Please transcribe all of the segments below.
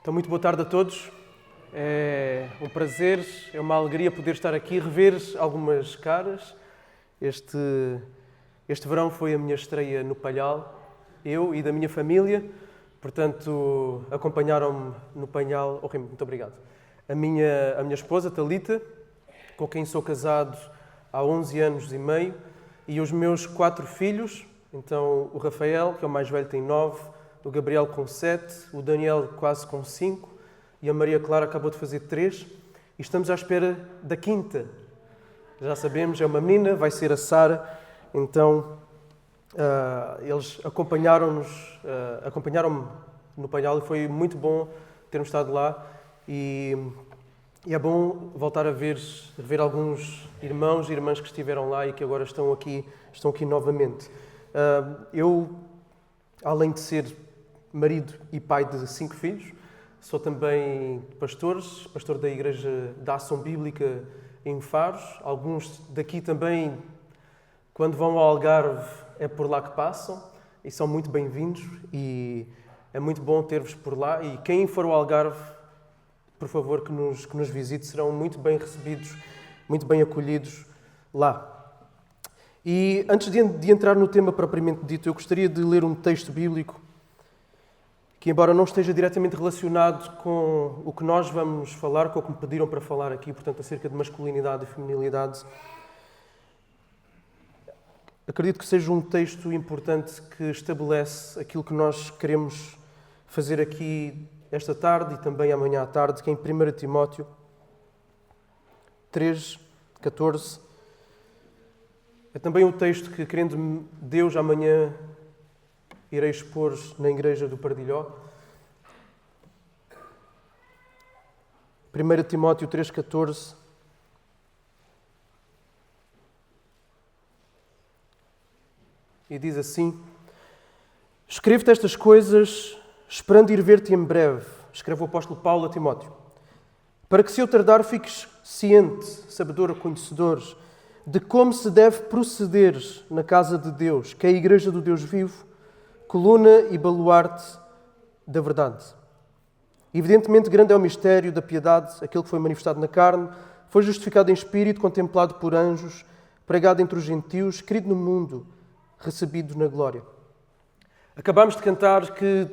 Então, muito boa tarde a todos. É um prazer, é uma alegria poder estar aqui, rever algumas caras. Este verão foi a minha estreia no Palhal, eu e da minha família. Portanto, acompanharam-me no Palhal. Oh, Remo, muito obrigado. A minha esposa, Talita, com quem sou casado há 11 anos e meio, e os meus 4 filhos. Então, o Rafael, que é o mais velho, tem 9, o Gabriel com 7, o Daniel quase com 5 e a Maria Clara acabou de fazer 3 e estamos à espera da quinta. Já sabemos, é uma menina, vai ser a Sara. Então, eles acompanharam-me no Palhal e foi muito bom termos estado lá e é bom voltar a ver alguns irmãos e irmãs que estiveram lá e que agora estão aqui novamente. Eu, além de ser marido e pai de 5 filhos, sou também pastor da Igreja da Ação Bíblica em Faros. Alguns daqui também, quando vão ao Algarve, é por lá que passam e são muito bem-vindos e é muito bom ter-vos por lá. E quem for ao Algarve, por favor, que nos visite, serão muito bem recebidos, muito bem acolhidos lá. E antes de entrar no tema propriamente dito, eu gostaria de ler um texto bíblico que, embora não esteja diretamente relacionado com o que nós vamos falar, com o que me pediram para falar aqui, portanto, acerca de masculinidade e feminilidade, acredito que seja um texto importante que estabelece aquilo que nós queremos fazer aqui esta tarde e também amanhã à tarde, que é em 1 Timóteo 3, 14. É também um texto que, querendo Deus, amanhã irei expor na Igreja do Pardilhó. 1 Timóteo 3,14. E diz assim: Escrevo-te estas coisas, esperando ir ver-te em breve, escreve o apóstolo Paulo a Timóteo, para que, se eu tardar, fiques ciente, sabedor, conhecedor, de como se deve proceder na casa de Deus, que é a Igreja do Deus vivo, coluna e baluarte da verdade. Evidentemente, grande é o mistério da piedade, aquele que foi manifestado na carne, foi justificado em espírito, contemplado por anjos, pregado entre os gentios, querido no mundo, recebido na glória. Acabámos de cantar que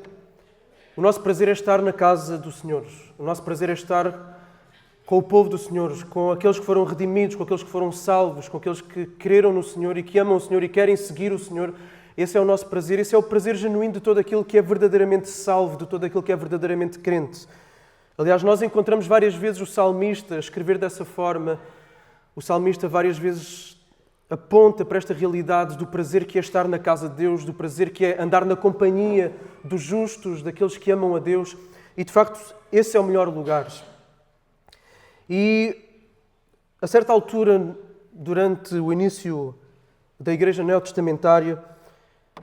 o nosso prazer é estar na casa do Senhor. O nosso prazer é estar com o povo do Senhor, com aqueles que foram redimidos, com aqueles que foram salvos, com aqueles que creram no Senhor e que amam o Senhor e querem seguir o Senhor. Esse é o nosso prazer, esse é o prazer genuíno de todo aquilo que é verdadeiramente salvo, de todo aquilo que é verdadeiramente crente. Aliás, nós encontramos várias vezes o salmista a escrever dessa forma. O salmista várias vezes aponta para esta realidade do prazer que é estar na casa de Deus, do prazer que é andar na companhia dos justos, daqueles que amam a Deus. E, de facto, esse é o melhor lugar. E, a certa altura, durante o início da Igreja Neotestamentária,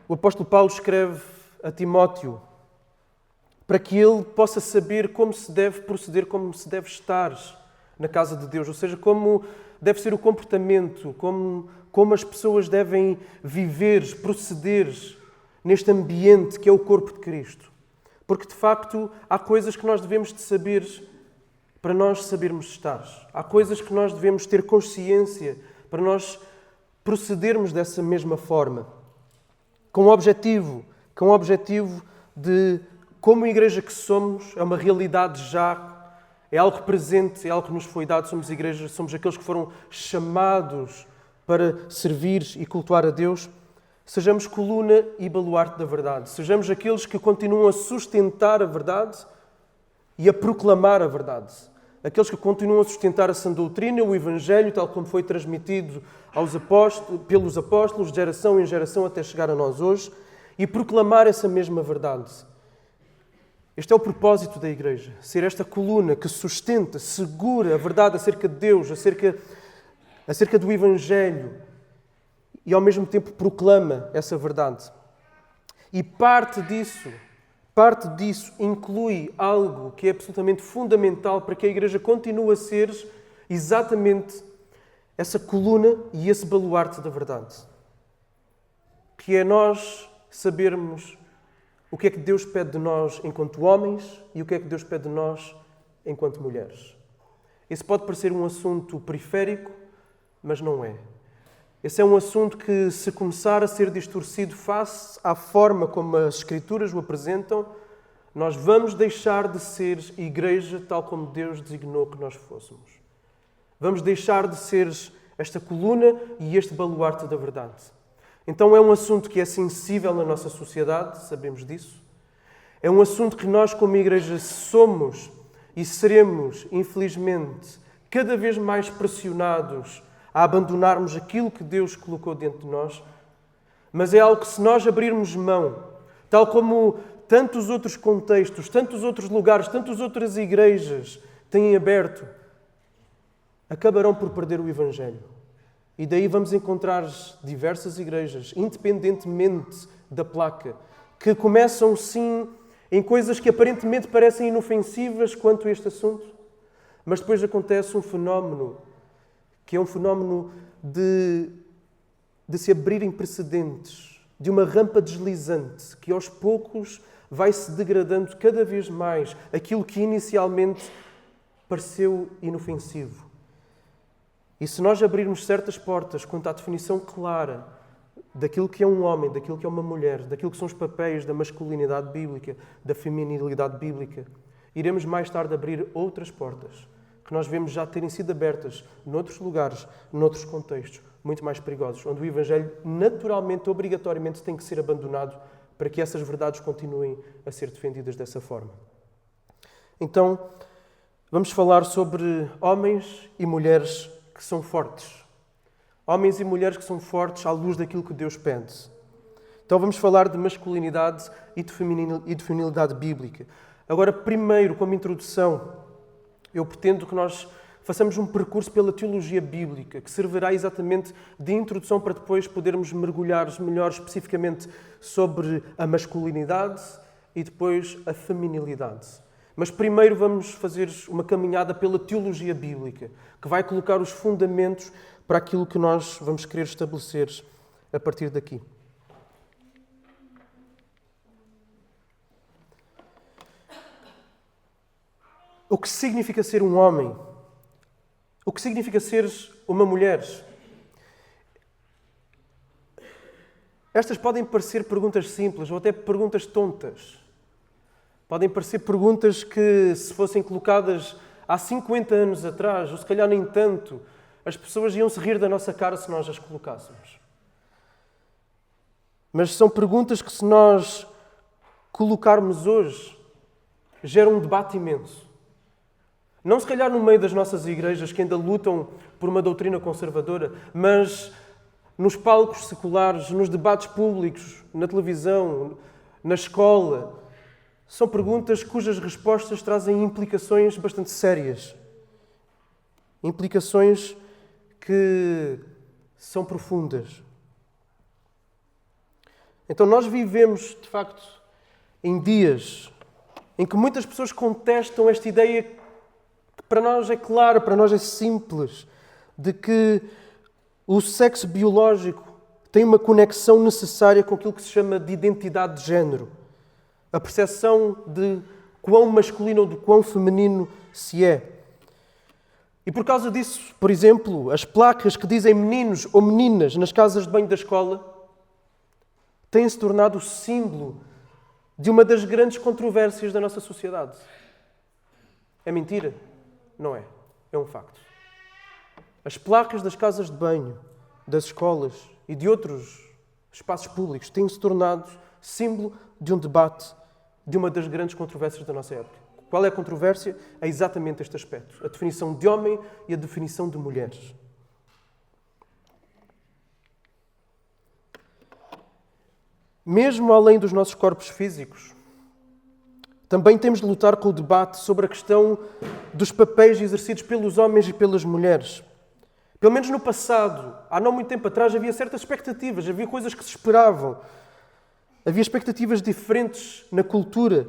o apóstolo Paulo escreve a Timóteo para que ele possa saber como se deve proceder, como se deve estar na casa de Deus, ou seja, como deve ser o comportamento, como as pessoas devem viver, proceder neste ambiente que é o corpo de Cristo. Porque, de facto, há coisas que nós devemos de saber para nós sabermos estar. Há coisas que nós devemos ter consciência para nós procedermos dessa mesma forma. Com o objetivo de, como igreja que somos, é uma realidade já, é algo presente, é algo que nos foi dado, somos igreja, somos aqueles que foram chamados para servir e cultuar a Deus, sejamos coluna e baluarte da verdade, sejamos aqueles que continuam a sustentar a verdade e a proclamar a verdade, aqueles que continuam a sustentar a sã doutrina, o Evangelho, tal como foi transmitido pelos apóstolos, de geração em geração, até chegar a nós hoje, e proclamar essa mesma verdade. Este é o propósito da Igreja, ser esta coluna que sustenta, segura a verdade acerca de Deus, acerca do Evangelho, e ao mesmo tempo proclama essa verdade. E parte disso inclui algo que é absolutamente fundamental para que a Igreja continue a ser exatamente essa coluna e esse baluarte da verdade. Que é nós sabermos o que é que Deus pede de nós enquanto homens e o que é que Deus pede de nós enquanto mulheres. Esse pode parecer um assunto periférico, mas não é. Esse é um assunto que, se começar a ser distorcido face à forma como as Escrituras o apresentam, nós vamos deixar de ser igreja tal como Deus designou que nós fôssemos. Vamos deixar de ser esta coluna e este baluarte da verdade. Então é um assunto que é sensível na nossa sociedade, sabemos disso. É um assunto que nós, como igreja, somos e seremos, infelizmente, cada vez mais pressionados a abandonarmos aquilo que Deus colocou dentro de nós. Mas é algo que, se nós abrirmos mão, tal como tantos outros contextos, tantos outros lugares, tantas outras igrejas têm aberto, acabarão por perder o Evangelho. E daí vamos encontrar diversas igrejas, independentemente da placa, que começam, sim, em coisas que aparentemente parecem inofensivas quanto a este assunto, mas depois acontece um fenómeno, que é um fenómeno de se abrirem precedentes, de uma rampa deslizante, que aos poucos vai-se degradando cada vez mais aquilo que inicialmente pareceu inofensivo. E se nós abrirmos certas portas quanto à definição clara daquilo que é um homem, daquilo que é uma mulher, daquilo que são os papéis da masculinidade bíblica, da feminilidade bíblica, iremos mais tarde abrir outras portas que nós vemos já terem sido abertas noutros lugares, noutros contextos, muito mais perigosos, onde o Evangelho naturalmente, obrigatoriamente, tem que ser abandonado para que essas verdades continuem a ser defendidas dessa forma. Então, vamos falar sobre homens e mulheres que são fortes. Homens e mulheres que são fortes à luz daquilo que Deus pede. Então vamos falar de masculinidade e de feminilidade bíblica. Agora, primeiro, como introdução, eu pretendo que nós façamos um percurso pela teologia bíblica, que servirá exatamente de introdução para depois podermos mergulhar melhor especificamente sobre a masculinidade e depois a feminilidade. Mas primeiro vamos fazer uma caminhada pela teologia bíblica, que vai colocar os fundamentos para aquilo que nós vamos querer estabelecer a partir daqui. O que significa ser um homem? O que significa ser uma mulher? Estas podem parecer perguntas simples ou até perguntas tontas. Podem parecer perguntas que, se fossem colocadas há 50 anos atrás, ou se calhar nem tanto, as pessoas iam se rir da nossa cara se nós as colocássemos. Mas são perguntas que, se nós colocarmos hoje, geram um debate imenso. Não se calhar no meio das nossas igrejas que ainda lutam por uma doutrina conservadora, mas nos palcos seculares, nos debates públicos, na televisão, na escola. São perguntas cujas respostas trazem implicações bastante sérias. Implicações que são profundas. Então nós vivemos, de facto, em dias em que muitas pessoas contestam esta ideia que para nós é clara, para nós é simples, de que o sexo biológico tem uma conexão necessária com aquilo que se chama de identidade de género. A percepção de quão masculino ou de quão feminino se é. E por causa disso, por exemplo, as placas que dizem meninos ou meninas nas casas de banho da escola têm-se tornado o símbolo de uma das grandes controvérsias da nossa sociedade. É mentira? Não é. É um facto. As placas das casas de banho, das escolas e de outros espaços públicos têm-se tornado símbolo de um debate, de uma das grandes controvérsias da nossa época. Qual é a controvérsia? É exatamente este aspecto. A definição de homem e a definição de mulheres. Mesmo além dos nossos corpos físicos, também temos de lutar com o debate sobre a questão dos papéis exercidos pelos homens e pelas mulheres. Pelo menos no passado, há não muito tempo atrás, havia certas expectativas, havia coisas que se esperavam. Havia expectativas diferentes na cultura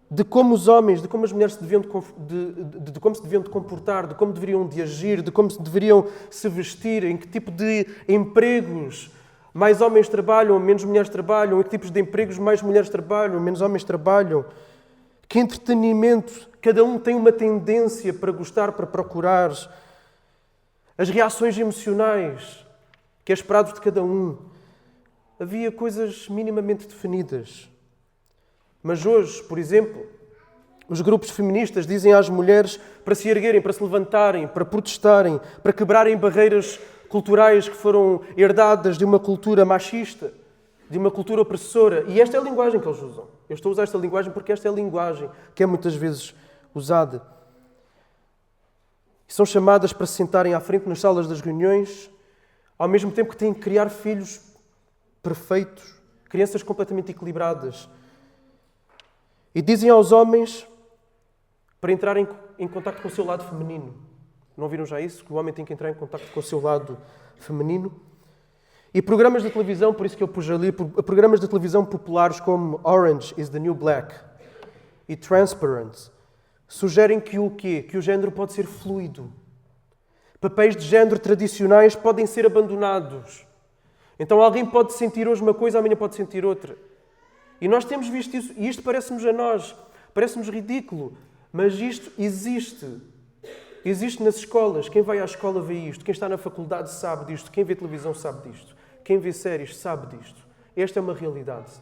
de como os homens, de como as mulheres de como se deviam de comportar, de como deveriam de agir, de como se deveriam se vestir, em que tipo de empregos Mais homens trabalham, menos mulheres trabalham. Em que tipos de empregos mais mulheres trabalham, menos homens trabalham. Que entretenimento. Cada um tem uma tendência para gostar, para procurar. As reações emocionais que é esperado de cada um. Havia coisas minimamente definidas. Mas hoje, por exemplo, os grupos feministas dizem às mulheres para se erguerem, para se levantarem, para protestarem, para quebrarem barreiras culturais que foram herdadas de uma cultura machista, de uma cultura opressora. E esta é a linguagem que eles usam. Eu estou a usar esta linguagem porque esta é a linguagem que é muitas vezes usada. São chamadas para se sentarem à frente nas salas das reuniões, ao mesmo tempo que têm que criar filhos perfeitos, crianças completamente equilibradas. E dizem aos homens para entrarem em contacto com o seu lado feminino. Não viram já isso? Que o homem tem que entrar em contacto com o seu lado feminino. E programas de televisão, por isso que eu pus ali, programas de televisão populares como Orange is the New Black e Transparent, sugerem que o quê? Que o género pode ser fluido. Papéis de género tradicionais podem ser abandonados. Então alguém pode sentir hoje uma coisa, amanhã pode sentir outra. E nós temos visto isso, e isto parece-nos a nós, parece-nos ridículo, mas isto existe. Existe nas escolas. Quem vai à escola vê isto. Quem está na faculdade sabe disto. Quem vê televisão sabe disto. Quem vê séries sabe disto. Esta é uma realidade.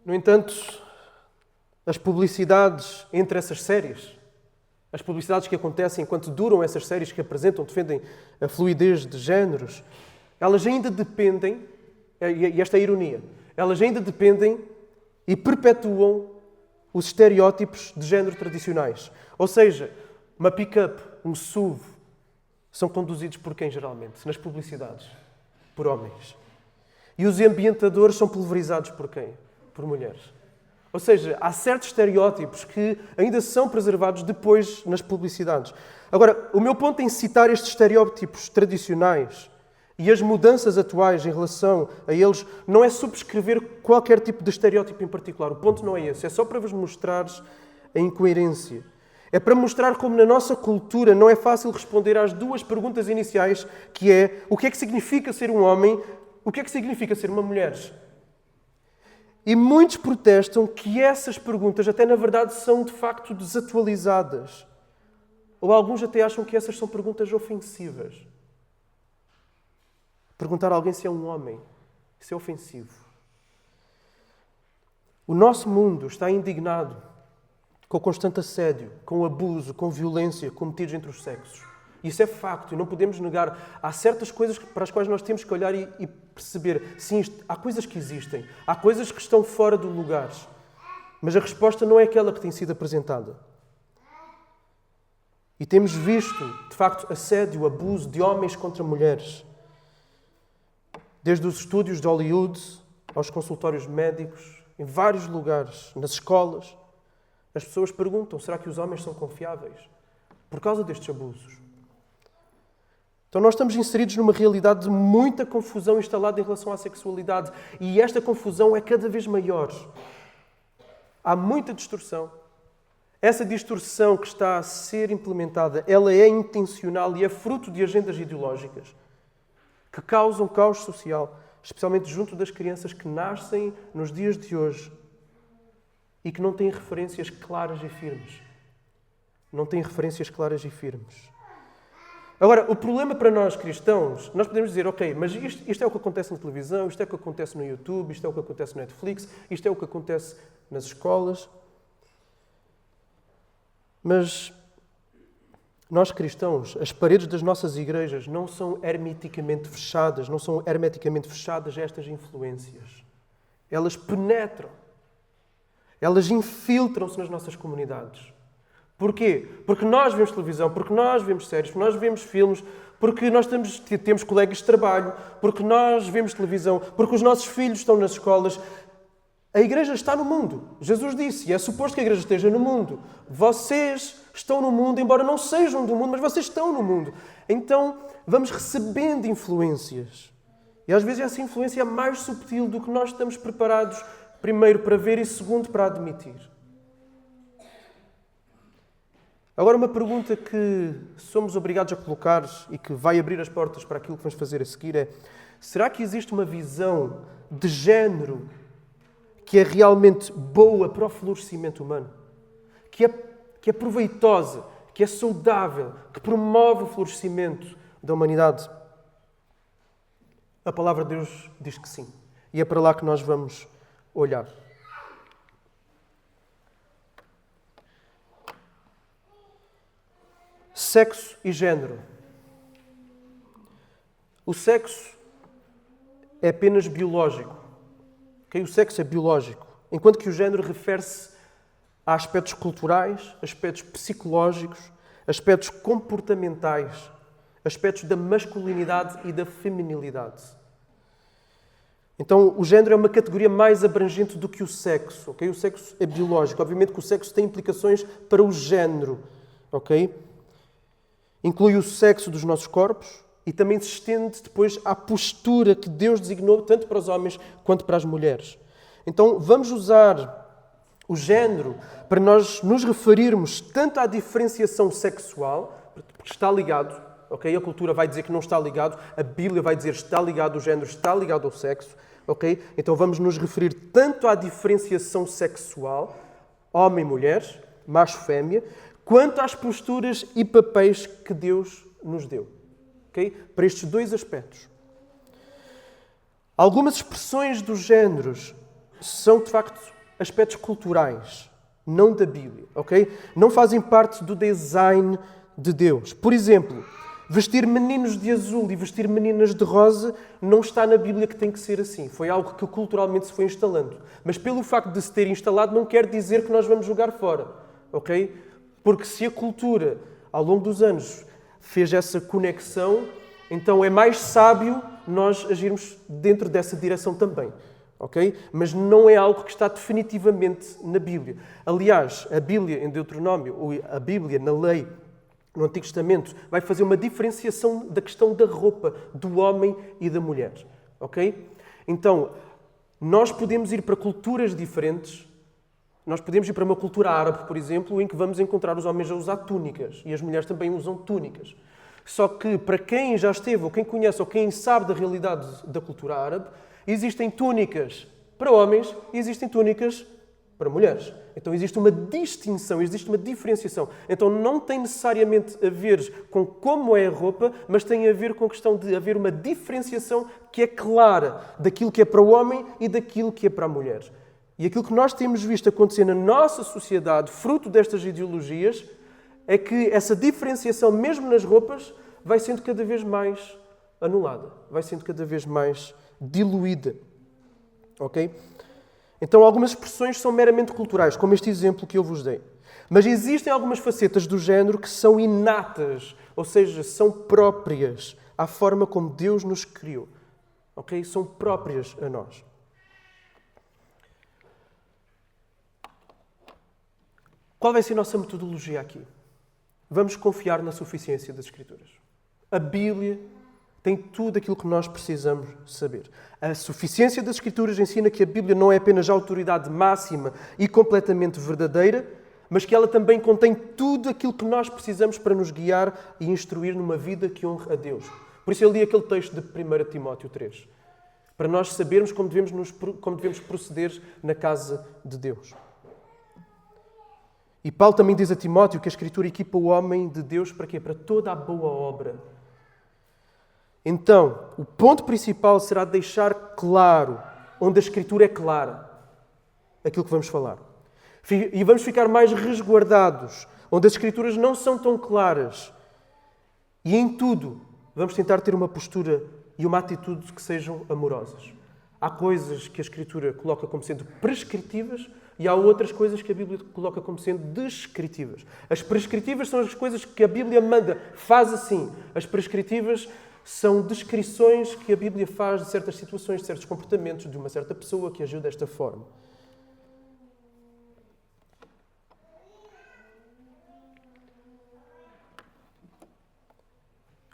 No entanto, as publicidades entre essas séries, as publicidades que acontecem enquanto duram essas séries que apresentam, defendem a fluidez de géneros, elas ainda dependem, e esta é a ironia, elas ainda dependem e perpetuam os estereótipos de género tradicionais. Ou seja, uma pick-up, um SUV, são conduzidos por quem geralmente? Nas publicidades. Por homens. E os ambientadores são pulverizados por quem? Por mulheres. Ou seja, há certos estereótipos que ainda são preservados depois nas publicidades. Agora, o meu ponto em citar estes estereótipos tradicionais e as mudanças atuais em relação a eles não é subscrever qualquer tipo de estereótipo em particular. O ponto não é esse. É só para vos mostrar a incoerência. É para mostrar como na nossa cultura não é fácil responder às duas perguntas iniciais, que é o que é que significa ser um homem, o que é que significa ser uma mulher. E muitos protestam que essas perguntas até na verdade são de facto desatualizadas. Ou alguns até acham que essas são perguntas ofensivas. Perguntar a alguém se é um homem, isso é ofensivo. O nosso mundo está indignado com o constante assédio, com o abuso, com violência cometidos entre os sexos. Isso é facto e não podemos negar. Há certas coisas para as quais nós temos que olhar e perceber. Sim, há coisas que existem, há coisas que estão fora do lugar. Mas a resposta não é aquela que tem sido apresentada. E temos visto, de facto, assédio, abuso de homens contra mulheres. Desde os estúdios de Hollywood aos consultórios médicos, em vários lugares, nas escolas, as pessoas perguntam, será que os homens são confiáveis? Por causa destes abusos. Então nós estamos inseridos numa realidade de muita confusão instalada em relação à sexualidade. E esta confusão é cada vez maior. Há muita distorção. Essa distorção que está a ser implementada, ela é intencional e é fruto de agendas ideológicas que causam caos social, especialmente junto das crianças que nascem nos dias de hoje e que não têm referências claras e firmes. Não têm referências claras e firmes. Agora, o problema para nós cristãos, nós podemos dizer, ok, mas isto é o que acontece na televisão, isto é o que acontece no YouTube, isto é o que acontece no Netflix, isto é o que acontece nas escolas. Mas nós cristãos, as paredes das nossas igrejas não são hermeticamente fechadas, a estas influências. Elas penetram. Elas infiltram-se nas nossas comunidades. Porquê? Porque nós vemos televisão, porque nós vemos séries, porque nós vemos filmes, porque nós temos colegas de trabalho, porque nós vemos televisão, porque os nossos filhos estão nas escolas. A igreja está no mundo. Jesus disse, e é suposto que a igreja esteja no mundo. Vocês estão no mundo, embora não sejam do mundo, mas vocês estão no mundo. Então, vamos recebendo influências. E às vezes essa influência é mais subtil do que nós estamos preparados, primeiro, para ver e segundo, para admitir. Agora, uma pergunta que somos obrigados a colocar e que vai abrir as portas para aquilo que vamos fazer a seguir é: será que existe uma visão de género que é realmente boa para o florescimento humano? Que é proveitosa, que é saudável, que promove o florescimento da humanidade? A palavra de Deus diz que sim. E é para lá que nós vamos olhar. Sexo e género. O sexo é apenas biológico. Okay? O sexo é biológico. Enquanto que o género refere-se a aspectos culturais, aspectos psicológicos, aspectos comportamentais, aspectos da masculinidade e da feminilidade. Então, o género é uma categoria mais abrangente do que o sexo. Okay? O sexo é biológico. Obviamente que o sexo tem implicações para o género. Okay? Inclui o sexo dos nossos corpos e também se estende depois à postura que Deus designou tanto para os homens quanto para as mulheres. Então, vamos usar o género para nós nos referirmos tanto à diferenciação sexual, porque está ligado, ok? A cultura vai dizer que não está ligado, a Bíblia vai dizer que está ligado, o género está ligado ao sexo, ok? Então, vamos nos referir tanto à diferenciação sexual, homem e mulher, macho-fêmea, quanto às posturas e papéis que Deus nos deu. Okay? Para estes dois aspectos. Algumas expressões dos géneros são, de facto, aspectos culturais, não da Bíblia. Okay? Não fazem parte do design de Deus. Por exemplo, vestir meninos de azul e vestir meninas de rosa não está na Bíblia que tem que ser assim. Foi algo que culturalmente se foi instalando. Mas pelo facto de se ter instalado não quer dizer que nós vamos jogar fora. Ok? Porque se a cultura, ao longo dos anos, fez essa conexão, então é mais sábio nós agirmos dentro dessa direção também. Okay? Mas não é algo que está definitivamente na Bíblia. Aliás, a Bíblia em Deuteronômio, ou a Bíblia na lei, no Antigo Testamento, vai fazer uma diferenciação da questão da roupa do homem e da mulher. Okay? Então, nós podemos ir para culturas diferentes. Nós podemos ir para uma cultura árabe, por exemplo, em que vamos encontrar os homens a usar túnicas e as mulheres também usam túnicas. Só que para quem já esteve, ou quem conhece, ou quem sabe da realidade da cultura árabe, existem túnicas para homens e existem túnicas para mulheres. Então existe uma distinção, existe uma diferenciação. Então não tem necessariamente a ver com como é a roupa, mas tem a ver com a questão de haver uma diferenciação que é clara daquilo que é para o homem e daquilo que é para a mulher. E aquilo que nós temos visto acontecer na nossa sociedade, fruto destas ideologias, é que essa diferenciação, mesmo nas roupas, vai sendo cada vez mais anulada, vai sendo cada vez mais diluída. Ok? Então, algumas expressões são meramente culturais, como este exemplo que eu vos dei. Mas existem algumas facetas do género que são inatas, ou seja, são próprias à forma como Deus nos criou. Ok? São próprias a nós. Qual vai ser a nossa metodologia aqui? Vamos confiar na suficiência das Escrituras. A Bíblia tem tudo aquilo que nós precisamos saber. A suficiência das Escrituras ensina que a Bíblia não é apenas a autoridade máxima e completamente verdadeira, mas que ela também contém tudo aquilo que nós precisamos para nos guiar e instruir numa vida que honre a Deus. Por isso eu li aquele texto de 1 Timóteo 3, para nós sabermos como devemos proceder na casa de Deus. E Paulo também diz a Timóteo que a Escritura equipa o homem de Deus para quê? Para toda a boa obra. Então, o ponto principal será deixar claro, onde a Escritura é clara, aquilo que vamos falar. E vamos ficar mais resguardados, onde as Escrituras não são tão claras. E em tudo, vamos tentar ter uma postura e uma atitude que sejam amorosas. Há coisas que a Escritura coloca como sendo prescritivas e há outras coisas que a Bíblia coloca como sendo descritivas. As prescritivas são as coisas que a Bíblia manda, faz assim. As prescritivas são descrições que a Bíblia faz de certas situações, de certos comportamentos de uma certa pessoa que agiu desta forma.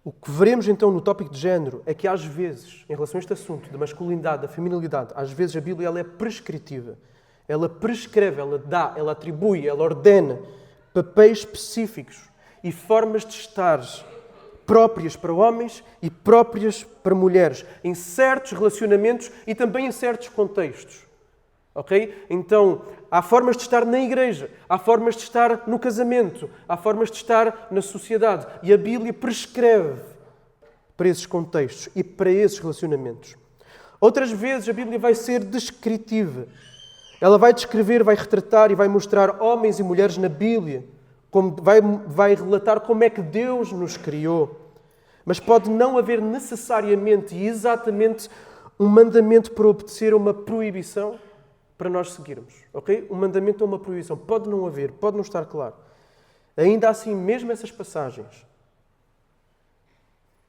O que veremos então no tópico de género é que às vezes, em relação a este assunto da masculinidade, da feminilidade, às vezes a Bíblia ela é prescritiva. Ela prescreve, ela dá, ela atribui, ela ordena papéis específicos e formas de estar próprias para homens e próprias para mulheres, em certos relacionamentos e também em certos contextos. Ok? Então, há formas de estar na igreja, há formas de estar no casamento, há formas de estar na sociedade. E a Bíblia prescreve para esses contextos e para esses relacionamentos. Outras vezes a Bíblia vai ser descritiva. Ela vai descrever, vai retratar e vai mostrar homens e mulheres na Bíblia, vai relatar como é que Deus nos criou. Mas pode não haver necessariamente e exatamente um mandamento para obedecer a uma proibição para nós seguirmos. Ok? Um mandamento ou uma proibição. Pode não haver, pode não estar claro. Ainda assim, mesmo essas passagens,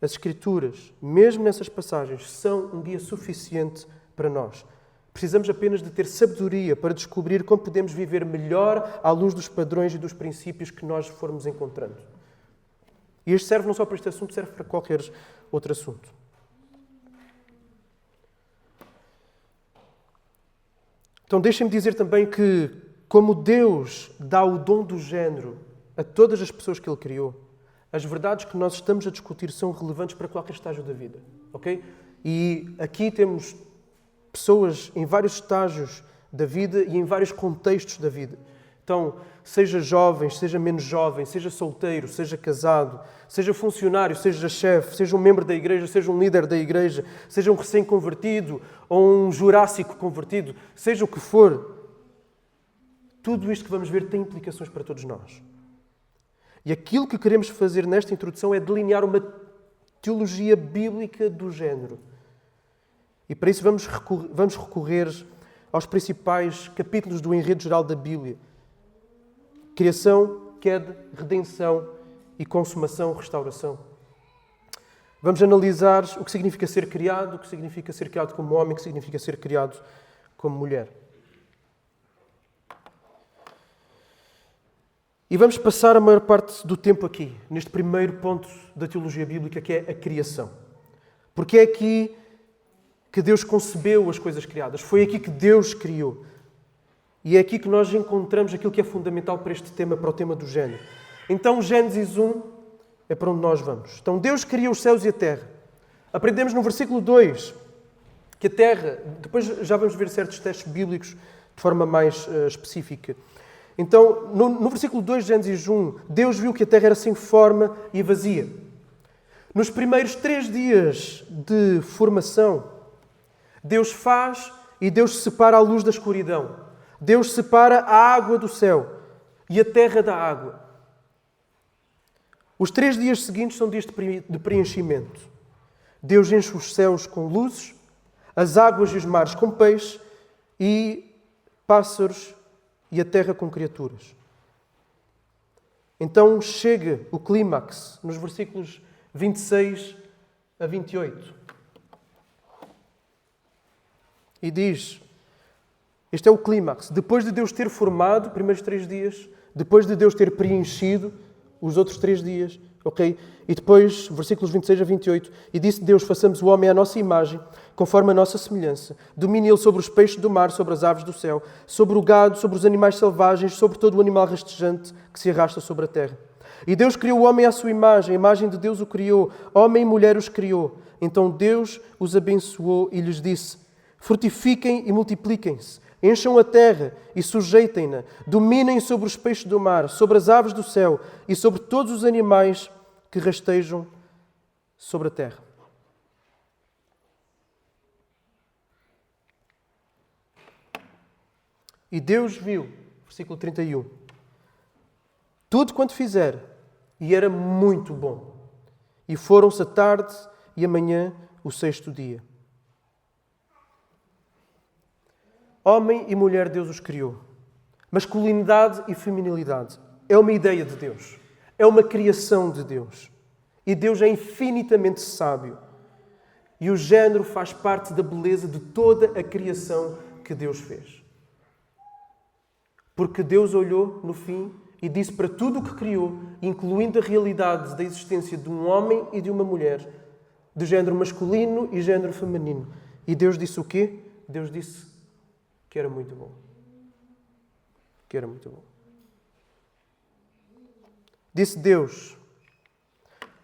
as Escrituras, mesmo nessas passagens, são um guia suficiente para nós. Precisamos apenas de ter sabedoria para descobrir como podemos viver melhor à luz dos padrões e dos princípios que nós formos encontrando. E este serve não só para este assunto, serve para qualquer outro assunto. Então deixem-me dizer também que, como Deus dá o dom do género a todas as pessoas que Ele criou, as verdades que nós estamos a discutir são relevantes para qualquer estágio da vida. Ok? E aqui temos pessoas em vários estágios da vida e em vários contextos da vida. Então, seja jovem, seja menos jovem, seja solteiro, seja casado, seja funcionário, seja chefe, seja um membro da igreja, seja um líder da igreja, seja um recém-convertido ou um jurássico convertido, seja o que for, tudo isto que vamos ver tem implicações para todos nós. E aquilo que queremos fazer nesta introdução é delinear uma teologia bíblica do género. E para isso vamos recorrer aos principais capítulos do enredo geral da Bíblia. Criação, queda, redenção e consumação, restauração. Vamos analisar o que significa ser criado, o que significa ser criado como homem, o que significa ser criado como mulher. E vamos passar a maior parte do tempo aqui, neste primeiro ponto da teologia bíblica, que é a criação. Porque é aqui que Deus concebeu as coisas criadas. Foi aqui que Deus criou. E é aqui que nós encontramos aquilo que é fundamental para este tema, para o tema do género. Então, Gênesis 1 é para onde nós vamos. Então, Deus cria os céus e a terra. Aprendemos no versículo 2 que a terra... Depois já vamos ver certos textos bíblicos de forma mais específica. Então, no versículo 2 de Gênesis 1, Deus viu que a terra era sem forma e vazia. Nos primeiros 3 dias de formação, Deus faz e Deus separa a luz da escuridão. Deus separa a água do céu e a terra da água. Os 3 dias seguintes são dias de preenchimento. Deus enche os céus com luzes, as águas e os mares com peixe e pássaros e a terra com criaturas. Então chega o clímax nos versículos 26 a 28. E diz, este é o clímax, depois de Deus ter formado, primeiros 3 dias, depois de Deus ter preenchido os outros 3 dias, ok? E depois, versículos 26 a 28, e disse Deus, façamos o homem à nossa imagem, conforme a nossa semelhança. Domine ele sobre os peixes do mar, sobre as aves do céu, sobre o gado, sobre os animais selvagens, sobre todo o animal rastejante que se arrasta sobre a terra. E Deus criou o homem à sua imagem, a imagem de Deus o criou, homem e mulher os criou. Então Deus os abençoou e lhes disse, frutifiquem e multipliquem-se, encham a terra e sujeitem-na, dominem sobre os peixes do mar, sobre as aves do céu e sobre todos os animais que rastejam sobre a terra. E Deus viu, versículo 31, tudo quanto fizer, e era muito bom. E foram-se a tarde e a manhã o 6º dia. Homem e mulher Deus os criou. Masculinidade e feminilidade. É uma ideia de Deus. É uma criação de Deus. E Deus é infinitamente sábio. E o género faz parte da beleza de toda a criação que Deus fez. Porque Deus olhou no fim e disse para tudo o que criou, incluindo a realidade da existência de um homem e de uma mulher, de género masculino e género feminino. E Deus disse o quê? Deus disse que era muito bom. Que era muito bom. Disse Deus: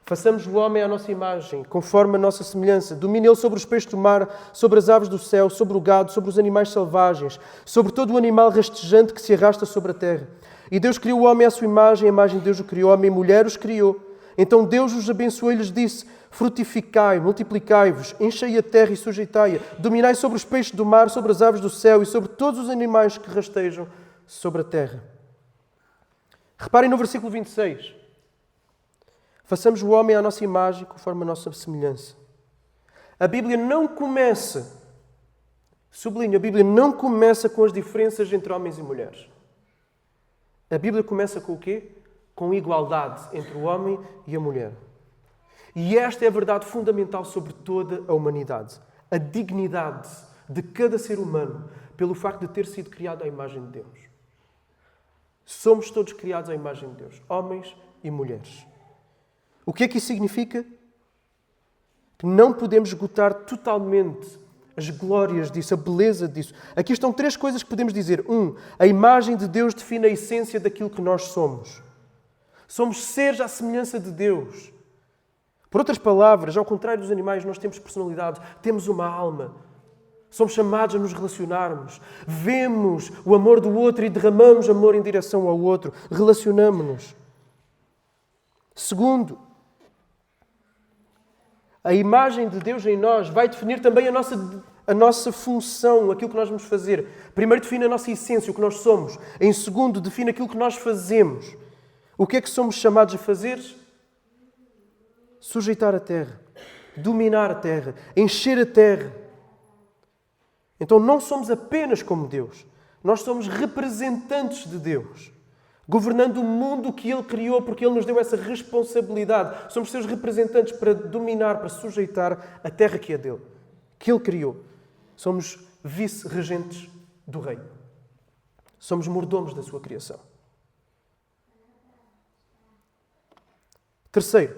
façamos o homem à nossa imagem, conforme a nossa semelhança. Domine ele sobre os peixes do mar, sobre as aves do céu, sobre o gado, sobre os animais selvagens, sobre todo o animal rastejante que se arrasta sobre a terra. E Deus criou o homem à sua imagem, a imagem de Deus o criou, homem e mulher os criou. Então Deus os abençoou e lhes disse: frutificai, multiplicai-vos, enchei a terra e sujeitai-a, dominai sobre os peixes do mar, sobre as aves do céu e sobre todos os animais que rastejam sobre a terra. Reparem no versículo 26. Façamos o homem à nossa imagem, conforme a nossa semelhança. A Bíblia não começa, sublinho, a Bíblia não começa com as diferenças entre homens e mulheres. A Bíblia começa com o quê? Com igualdade entre o homem e a mulher. E esta é a verdade fundamental sobre toda a humanidade. A dignidade de cada ser humano pelo facto de ter sido criado à imagem de Deus. Somos todos criados à imagem de Deus, homens e mulheres. O que é que isso significa? Que não podemos esgotar totalmente as glórias disso, a beleza disso. Aqui estão 3 coisas que podemos dizer. 1. A imagem de Deus define a essência daquilo que nós somos. Somos seres à semelhança de Deus. Por outras palavras, ao contrário dos animais, nós temos personalidade, temos uma alma. Somos chamados a nos relacionarmos. Vemos o amor do outro e derramamos amor em direção ao outro. Relacionamo-nos. 2. A imagem de Deus em nós vai definir também a nossa função, aquilo que nós vamos fazer. Primeiro define a nossa essência, o que nós somos. Em segundo, define aquilo que nós fazemos. O que é que somos chamados a fazer? Sujeitar a terra, dominar a terra, encher a terra. Então não somos apenas como Deus. Nós somos representantes de Deus. Governando o mundo que Ele criou, porque Ele nos deu essa responsabilidade. Somos seus representantes para dominar, para sujeitar a terra que é dele, que Ele criou. Somos vice-regentes do reino. Somos mordomos da sua criação. 3.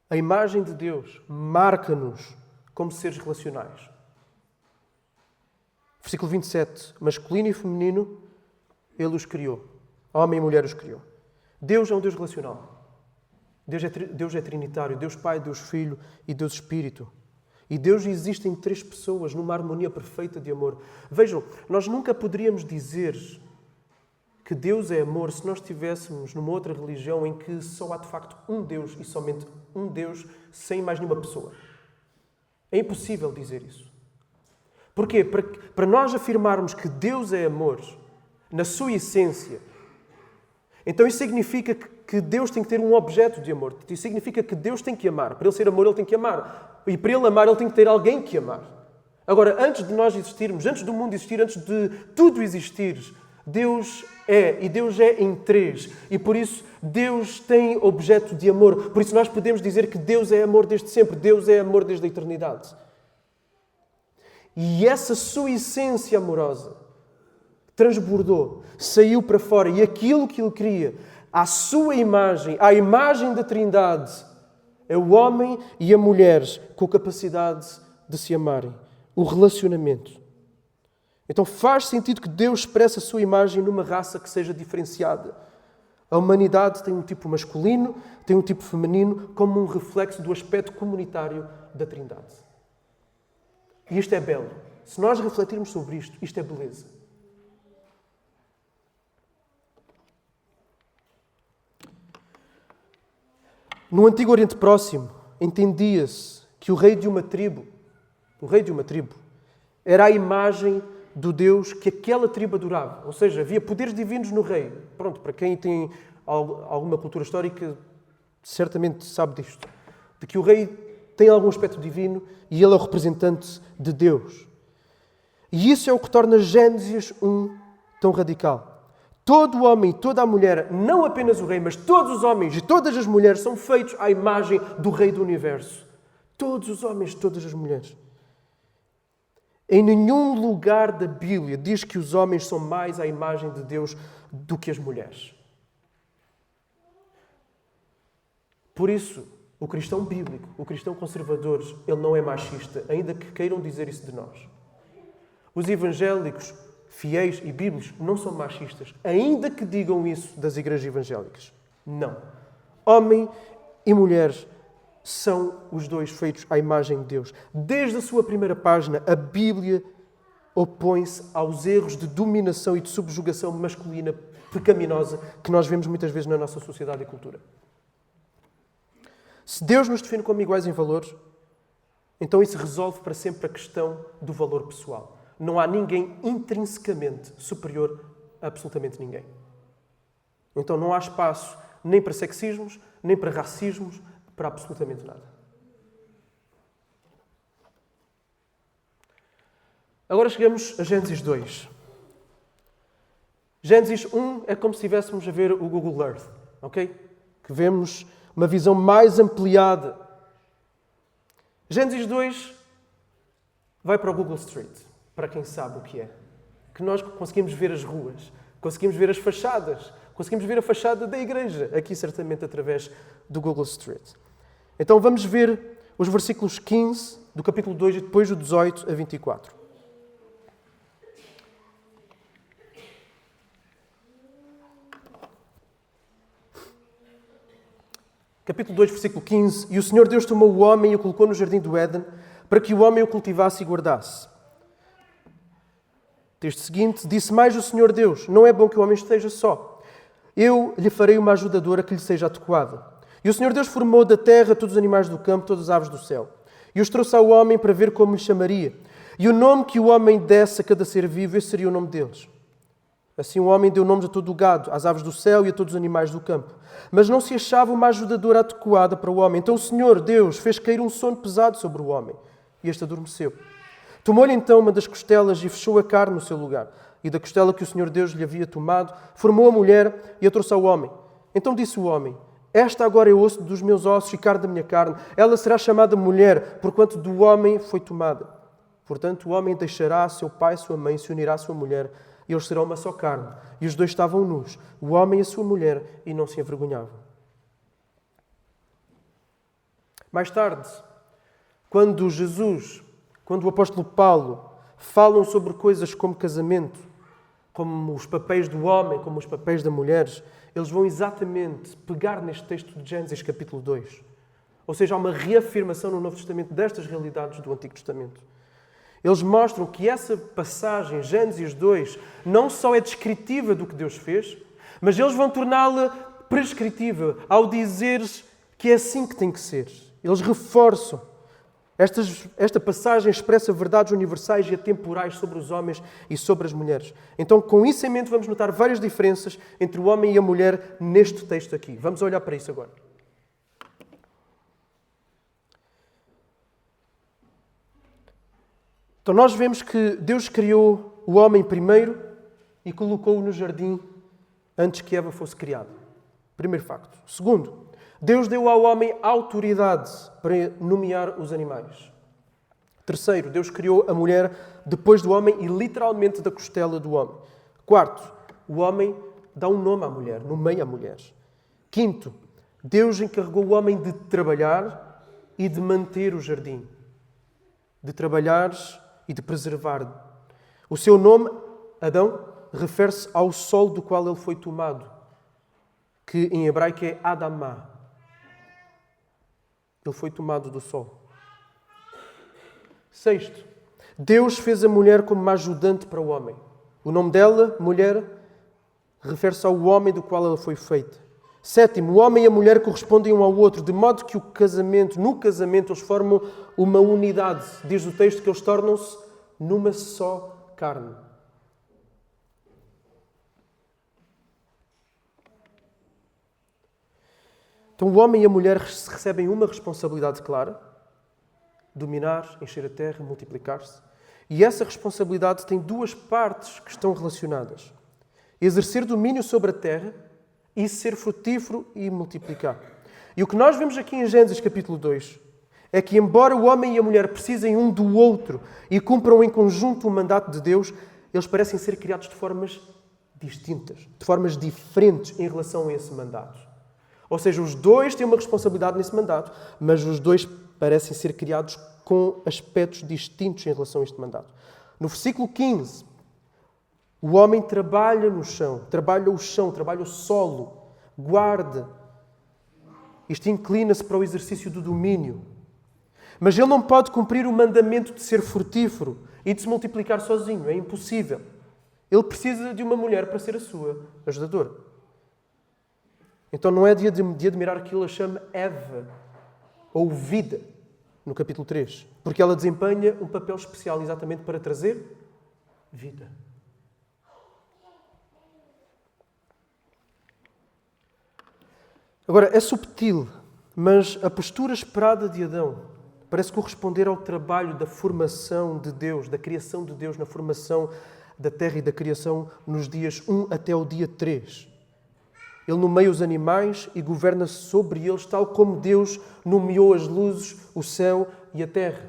A imagem de Deus marca-nos como seres relacionais. Versículo 27. Masculino e feminino, Ele os criou. Homem e mulher os criou. Deus é um Deus relacional. Deus é trinitário. Deus Pai, Deus Filho e Deus Espírito. E Deus existe em 3 pessoas, numa harmonia perfeita de amor. Vejam, nós nunca poderíamos dizer que Deus é amor se nós estivéssemos numa outra religião em que só há de facto um Deus e somente um Deus sem mais nenhuma pessoa. É impossível dizer isso. Porquê? Para nós afirmarmos que Deus é amor, na sua essência, então isso significa que Deus tem que ter um objeto de amor. Isso significa que Deus tem que amar. Para Ele ser amor, Ele tem que amar. E para Ele amar, Ele tem que ter alguém que amar. Agora, antes de nós existirmos, antes do mundo existir, antes de tudo existir, Deus é, e Deus é em 3. E por isso, Deus tem objeto de amor. Por isso nós podemos dizer que Deus é amor desde sempre. Deus é amor desde a eternidade. E essa sua essência amorosa transbordou, saiu para fora. E aquilo que Ele queria, à sua imagem, à imagem da Trindade, é o homem e a mulher com a capacidade de se amarem. O relacionamento. Então faz sentido que Deus expresse a sua imagem numa raça que seja diferenciada. A humanidade tem um tipo masculino, tem um tipo feminino, como um reflexo do aspecto comunitário da Trindade. E isto é belo. Se nós refletirmos sobre isto, isto é beleza. No Antigo Oriente Próximo, entendia-se que o rei de uma tribo, era a imagem do Deus que aquela tribo adorava. Ou seja, havia poderes divinos no rei. Pronto, para quem tem alguma cultura histórica, certamente sabe disto. De que o rei tem algum aspecto divino e ele é o representante de Deus. E isso é o que torna Gênesis 1 tão radical. Todo homem, toda a mulher, não apenas o rei, mas todos os homens e todas as mulheres são feitos à imagem do Rei do Universo. Todos os homens e todas as mulheres. Em nenhum lugar da Bíblia diz que os homens são mais à imagem de Deus do que as mulheres. Por isso, o cristão bíblico, o cristão conservador, ele não é machista, ainda que queiram dizer isso de nós. Os evangélicos fiéis e bíblicos não são machistas, ainda que digam isso das igrejas evangélicas. Não. Homem e mulher são os dois feitos à imagem de Deus. Desde a sua primeira página, a Bíblia opõe-se aos erros de dominação e de subjugação masculina pecaminosa que nós vemos muitas vezes na nossa sociedade e cultura. Se Deus nos define como iguais em valores, então isso resolve para sempre a questão do valor pessoal. Não há ninguém intrinsecamente superior a absolutamente ninguém. Então não há espaço nem para sexismos, nem para racismos, para absolutamente nada. Agora chegamos a Gênesis 2. Gênesis 1 é como se estivéssemos a ver o Google Earth, ok? Que vemos uma visão mais ampliada. Gênesis 2 vai para o Google Street, para quem sabe o que é. Que nós conseguimos ver as ruas, conseguimos ver as fachadas, conseguimos ver a fachada da igreja, aqui certamente através do Google Street. Então vamos ver os versículos 15 do capítulo 2 e depois do 18 a 24. Capítulo 2, versículo 15. E o Senhor Deus tomou o homem e o colocou no jardim do Éden para que o homem o cultivasse e guardasse. Texto seguinte. Disse mais o Senhor Deus: não é bom que o homem esteja só. Eu lhe farei uma ajudadora que lhe seja adequada. E o Senhor Deus formou da terra todos os animais do campo, todas as aves do céu. E os trouxe ao homem para ver como lhe chamaria. E o nome que o homem desse a cada ser vivo, esse seria o nome deles. Assim o homem deu nomes a todo o gado, às aves do céu e a todos os animais do campo. Mas não se achava uma ajudadora adequada para o homem. Então o Senhor Deus fez cair um sono pesado sobre o homem. E este adormeceu. Tomou-lhe então uma das costelas e fechou a carne no seu lugar. E da costela que o Senhor Deus lhe havia tomado, formou a mulher e a trouxe ao homem. Então disse o homem: esta agora é osso dos meus ossos e carne da minha carne. Ela será chamada mulher, porquanto do homem foi tomada. Portanto o homem deixará seu pai e sua mãe e se unirá à sua mulher. E eles serão uma só carne. E os dois estavam nus, o homem e a sua mulher, e não se envergonhavam. Mais tarde, quando o apóstolo Paulo falam sobre coisas como casamento, como os papéis do homem, como os papéis das mulheres, eles vão exatamente pegar neste texto de Gênesis capítulo 2. Ou seja, há uma reafirmação no Novo Testamento destas realidades do Antigo Testamento. Eles mostram que essa passagem, Gênesis 2, não só é descritiva do que Deus fez, mas eles vão torná-la prescritiva ao dizer que é assim que tem que ser. Eles reforçam. Esta passagem expressa verdades universais e atemporais sobre os homens e sobre as mulheres. Então, com isso em mente, vamos notar várias diferenças entre o homem e a mulher neste texto aqui. Vamos olhar para isso agora. Então nós vemos que Deus criou o homem primeiro e colocou-o no jardim antes que Eva fosse criada. Primeiro facto. Segundo, Deus deu ao homem autoridade para nomear os animais. Terceiro, Deus criou a mulher depois do homem e literalmente da costela do homem. Quarto, o homem dá um nome à mulher, nomeia a mulher. Quinto, Deus encarregou o homem de trabalhar e de manter o jardim. De trabalhar e de preservar. O seu nome, Adão, refere-se ao sol do qual ele foi tomado, que em hebraico é Adamá. Ele foi tomado do sol. Sexto, Deus fez a mulher como uma ajudante para o homem. O nome dela, mulher, refere-se ao homem do qual ela foi feita. Sétimo, o homem e a mulher correspondem um ao outro, de modo que no casamento eles formam uma unidade. Diz o texto que eles tornam-se numa só carne. Então o homem e a mulher recebem uma responsabilidade clara: dominar, encher a terra, multiplicar-se. E essa responsabilidade tem duas partes que estão relacionadas: exercer domínio sobre a terra e ser frutífero e multiplicar. E o que nós vemos aqui em Gênesis capítulo 2 é que, embora o homem e a mulher precisem um do outro e cumpram em conjunto o mandato de Deus, eles parecem ser criados de formas distintas, de formas diferentes em relação a esse mandato. Ou seja, os dois têm uma responsabilidade nesse mandato, mas os dois parecem ser criados com aspectos distintos em relação a este mandato. No versículo 15, O homem trabalha no chão, trabalha o solo, guarda. Isto inclina-se para o exercício do domínio. Mas ele não pode cumprir o mandamento de ser frutífero e de se multiplicar sozinho. É impossível. Ele precisa de uma mulher para ser a sua ajudadora. Então não é de admirar que ele a chama Eva ou vida no capítulo 3. Porque ela desempenha um papel especial exatamente para trazer vida. Agora, é subtil, mas a postura esperada de Adão parece corresponder ao trabalho da formação de Deus, da criação de Deus na formação da terra e da criação nos dias 1 até o dia 3. Ele nomeia os animais e governa sobre eles, tal como Deus nomeou as luzes, o céu e a terra.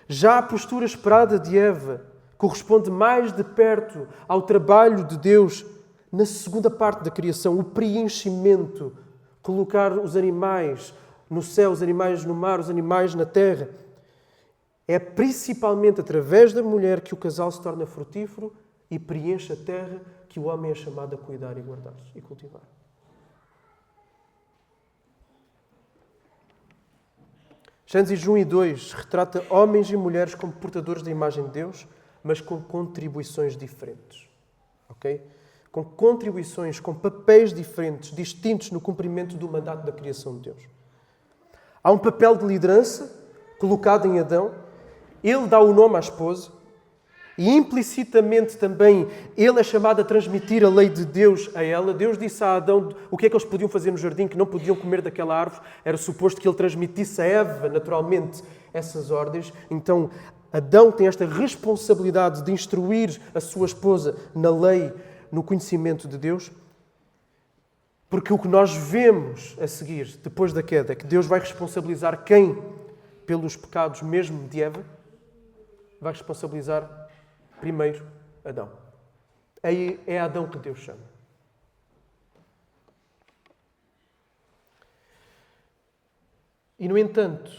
Já a postura esperada de Eva corresponde mais de perto ao trabalho de Deus na segunda parte da criação, o preenchimento, colocar os animais no céu, os animais no mar, os animais na terra. É principalmente através da mulher que o casal se torna frutífero e preenche a terra que o homem é chamado a cuidar e guardar e cultivar. Gênesis 1 e 2 retrata homens e mulheres como portadores da imagem de Deus, mas com contribuições diferentes. Ok? Com contribuições, com papéis diferentes, distintos no cumprimento do mandato da criação de Deus. Há um papel de liderança colocado em Adão. Ele dá o nome à esposa e implicitamente também ele é chamado a transmitir a lei de Deus a ela. Deus disse a Adão o que é que eles podiam fazer no jardim, que não podiam comer daquela árvore. Era suposto que ele transmitisse a Eva, naturalmente, essas ordens. Então, Adão tem esta responsabilidade de instruir a sua esposa na lei, no conhecimento de Deus. Porque o que nós vemos a seguir, depois da queda, é que Deus vai responsabilizar quem pelos pecados mesmo de Eva? Vai responsabilizar primeiro Adão. É Adão que Deus chama. E, no entanto,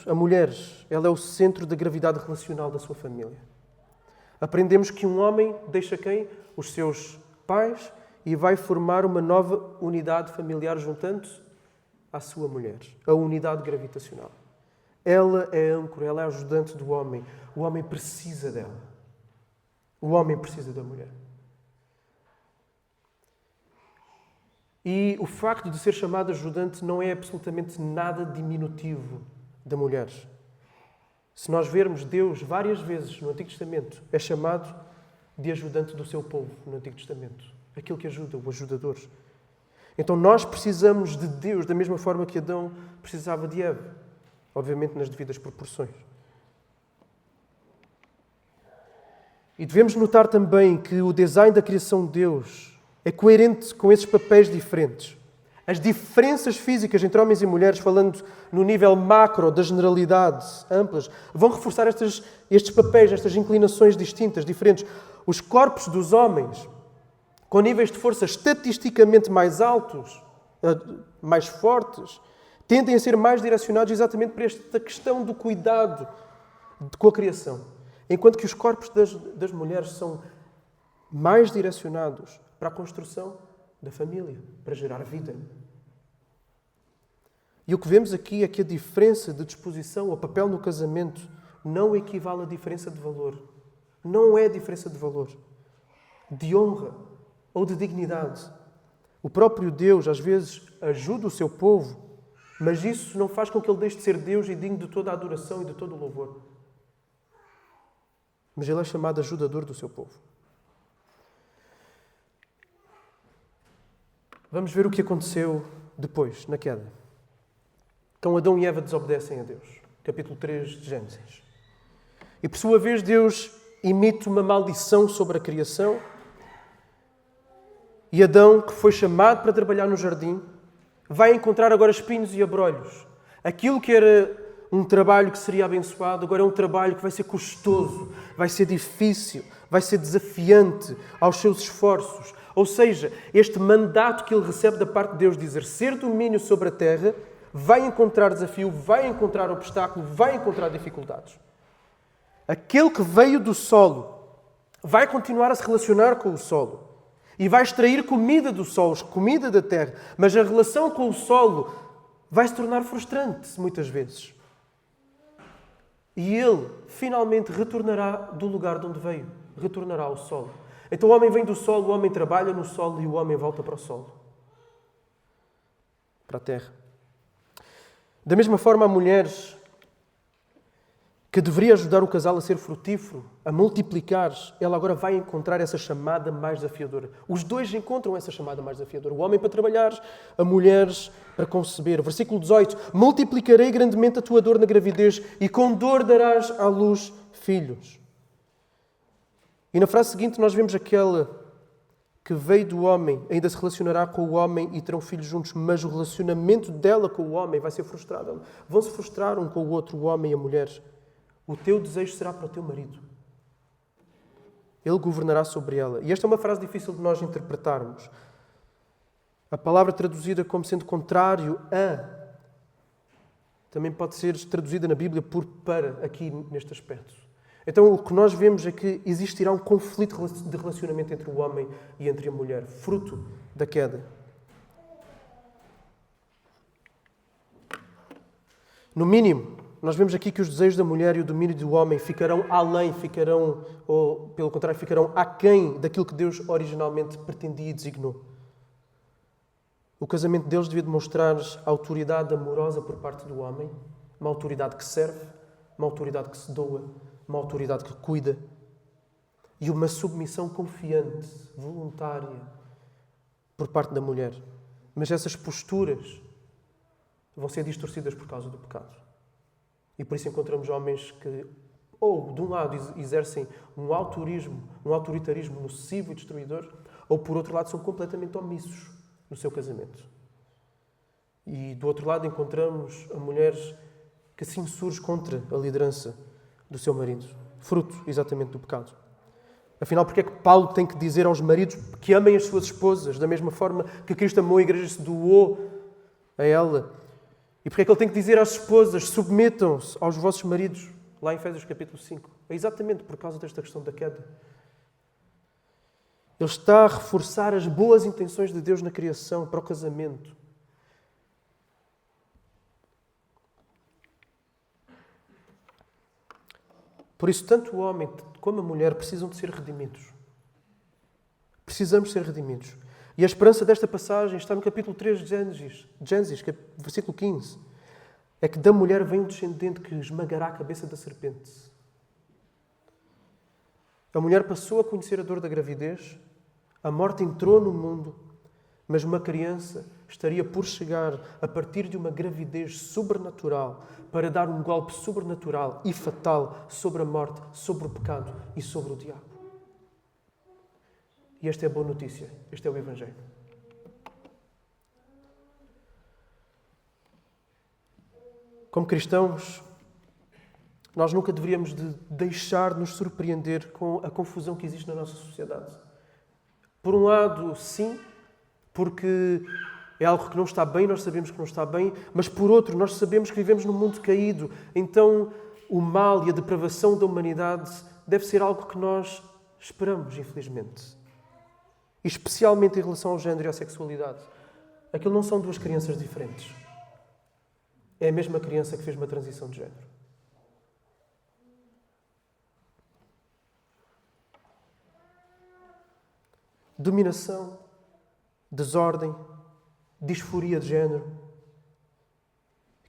a mulher, ela é o centro da gravidade relacional da sua família. Aprendemos que um homem deixa quem? Os seus pais e vai formar uma nova unidade familiar juntando-se à sua mulher, a unidade gravitacional. Ela é a âncora, ela é a ajudante do homem. O homem precisa dela. O homem precisa da mulher. E o facto de ser chamado ajudante não é absolutamente nada diminutivo da mulher. Se nós vermos, Deus várias vezes no Antigo Testamento é chamado de ajudante do seu povo no Antigo Testamento. Aquele que ajuda, o ajudador. Então nós precisamos de Deus da mesma forma que Adão precisava de Eva. Obviamente nas devidas proporções. E devemos notar também que o design da criação de Deus é coerente com esses papéis diferentes. As diferenças físicas entre homens e mulheres, falando no nível macro das generalidades amplas, vão reforçar estes papéis, estas inclinações distintas, diferentes. Os corpos dos homens, com níveis de força estatisticamente mais altos, mais fortes, tendem a ser mais direcionados exatamente para esta questão do cuidado com a criação. Enquanto que os corpos das mulheres são mais direcionados para a construção da família, para gerar vida. E o que vemos aqui é que a diferença de disposição ou papel no casamento não equivale à diferença de valor. Não é diferença de valor, de honra ou de dignidade. O próprio Deus, às vezes, ajuda o seu povo, mas isso não faz com que ele deixe de ser Deus e digno de toda a adoração e de todo o louvor. Mas ele é chamado ajudador do seu povo. Vamos ver o que aconteceu depois, na queda. Então Adão e Eva desobedecem a Deus. Capítulo 3 de Gênesis. E por sua vez Deus emite uma maldição sobre a criação. E Adão, que foi chamado para trabalhar no jardim, vai encontrar agora espinhos e abrolhos. Aquilo que era um trabalho que seria abençoado, agora é um trabalho que vai ser custoso, vai ser difícil, vai ser desafiante aos seus esforços. Ou seja, este mandato que ele recebe da parte de Deus de exercer domínio sobre a terra vai encontrar desafio, vai encontrar obstáculo, vai encontrar dificuldades. Aquele que veio do solo vai continuar a se relacionar com o solo e vai extrair comida do solo, comida da terra, mas a relação com o solo vai se tornar frustrante muitas vezes. E ele finalmente retornará do lugar de onde veio, retornará ao solo. Então o homem vem do solo, o homem trabalha no solo e o homem volta para o solo, para a terra. Da mesma forma, há mulheres que deveria ajudar o casal a ser frutífero, a multiplicar, ela agora vai encontrar essa chamada mais desafiadora. Os dois encontram essa chamada mais desafiadora. O homem para trabalhar, a mulher para conceber. Versículo 18. Multiplicarei grandemente a tua dor na gravidez e com dor darás à luz filhos. E na frase seguinte nós vemos aquela que veio do homem, ainda se relacionará com o homem e terão filhos juntos, mas o relacionamento dela com o homem vai ser frustrado. Vão se frustrar um com o outro, o homem e a mulher. O teu desejo será para o teu marido. Ele governará sobre ela. E esta é uma frase difícil de nós interpretarmos. A palavra traduzida como sendo contrário a também pode ser traduzida na Bíblia por para, aqui neste aspecto. Então o que nós vemos é que existirá um conflito de relacionamento entre o homem e entre a mulher, fruto da queda. No mínimo, nós vemos aqui que os desejos da mulher e o domínio do homem ficarão além, ou pelo contrário, ficarão aquém daquilo que Deus originalmente pretendia e designou. O casamento deles devia demonstrar a autoridade amorosa por parte do homem, uma autoridade que serve, uma autoridade que se doa, uma autoridade que cuida e uma submissão confiante, voluntária, por parte da mulher. Mas essas posturas vão ser distorcidas por causa do pecado. E por isso encontramos homens que, ou de um lado, exercem um autoritarismo nocivo e destruidor, ou por outro lado, são completamente omissos no seu casamento. E do outro lado encontramos a mulher que se insurge contra a liderança do seu marido, fruto exatamente do pecado. Afinal, porque é que Paulo tem que dizer aos maridos que amem as suas esposas da mesma forma que Cristo amou a igreja e se doou a ela? E porque é que ele tem que dizer às esposas, submetam-se aos vossos maridos, lá em Efésios capítulo 5? É exatamente por causa desta questão da queda. Ele está a reforçar as boas intenções de Deus na criação para o casamento. Por isso, tanto o homem como a mulher precisam de ser redimidos. Precisamos ser redimidos. E a esperança desta passagem está no capítulo 3 de Gênesis, versículo 15. É que da mulher vem um descendente que esmagará a cabeça da serpente. A mulher passou a conhecer a dor da gravidez, a morte entrou no mundo, mas uma criança estaria por chegar a partir de uma gravidez sobrenatural para dar um golpe sobrenatural e fatal sobre a morte, sobre o pecado e sobre o diabo. E esta é a boa notícia. Este é o Evangelho. Como cristãos, nós nunca deveríamos de deixar de nos surpreender com a confusão que existe na nossa sociedade. Por um lado, sim, porque é algo que não está bem, nós sabemos que não está bem, mas por outro, nós sabemos que vivemos num mundo caído. Então, o mal e a depravação da humanidade deve ser algo que nós esperamos, infelizmente. E especialmente em relação ao género e à sexualidade. Aquilo não são duas crianças diferentes. É a mesma criança que fez uma transição de género. Dominação, desordem, disforia de género,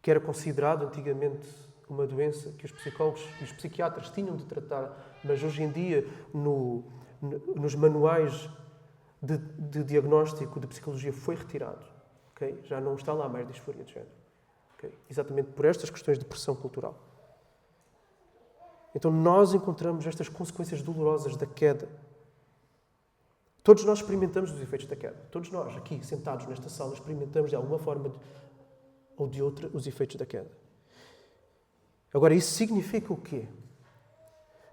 que era considerado antigamente uma doença que os psicólogos e os psiquiatras tinham de tratar, mas hoje em dia, nos manuais de diagnóstico de psicologia foi retirado. Okay? Já não está lá mais disforia de género. Okay? Exatamente por estas questões de pressão cultural. Então nós encontramos estas consequências dolorosas da queda. Todos nós experimentamos os efeitos da queda. Todos nós, aqui, sentados nesta sala, experimentamos de alguma forma ou de outra os efeitos da queda. Agora, isso significa o quê?